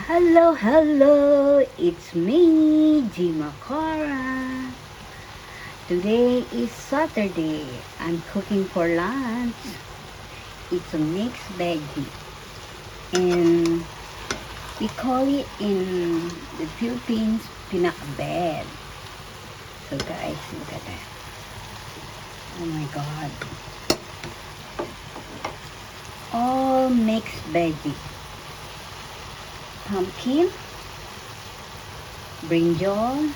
Hello, hello! It's me, Jimakora. Today is Saturday. I'm cooking for lunch. It's a mixed veggie. And we call it in the Philippines, pinakbet. So guys, look at that. Oh my God. All mixed veggie. Pumpkin, brinjal,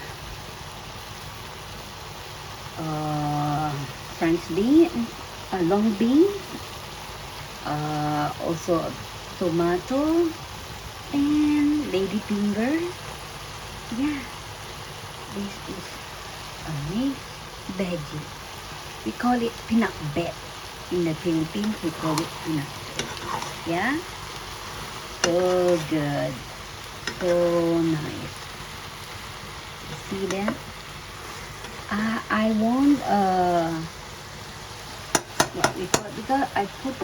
French bean, long bean, also tomato, and lady finger. Yeah, this is a mixed veggie. We call it pinakbet. In the Philippines, we call it pinakbet. Yeah? So good. So nice. You see that? I want what we call, because I put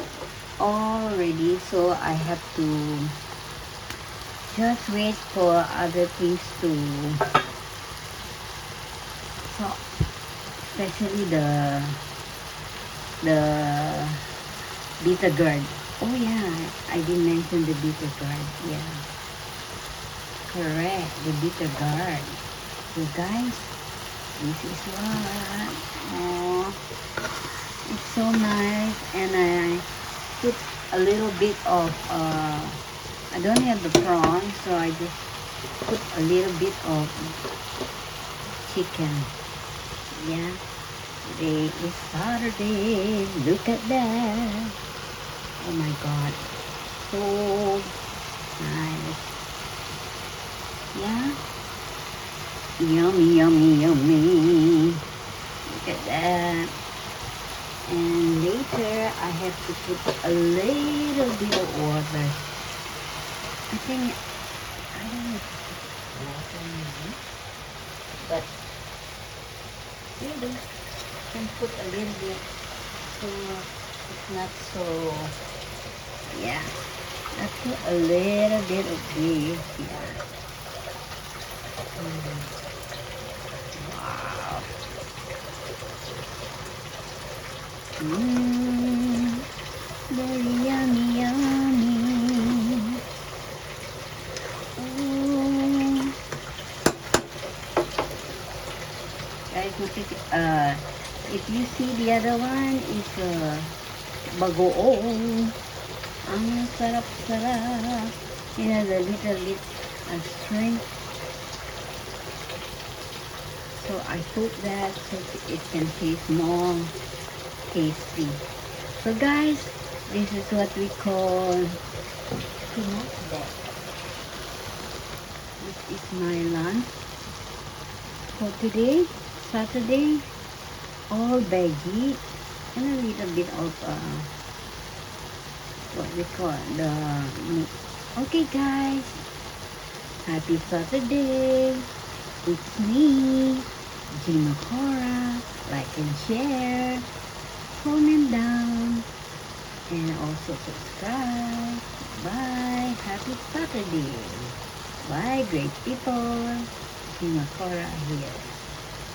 already, so I have to just wait for other things to so especially the bitter gourd. Oh yeah, I didn't mention the bitter gourd. Yeah, correct, the bitter gourd. So guys, this is what. Oh, it's so nice, and I put a little bit of I don't have the prawn, so I just put a little bit of chicken. Yeah, today is Saturday. Look at that. Oh my God, so nice. Yeah, yummy, yummy, yummy. Look at that. And later I have to put a little bit of water. I think I don't know if it's water maybe, but you do can put a little bit so it's not so. Yeah, I put a little bit of this. Yeah. Wow. Very yummy, yummy. Oh. Guys, if you see the other one, it's bagoong. Ang sarap-sarap. It has a little bit of shrimp. So I put that so it can taste more tasty. So guys, this is what we call pinakbet. This is my lunch for today, Saturday. All veggie and a little bit of what we call the meat. Okay guys, happy Saturday. It's me, Jimakora. Like and share, comment down, and also subscribe. Bye. Happy Saturday. Bye, great people. Jimakora here.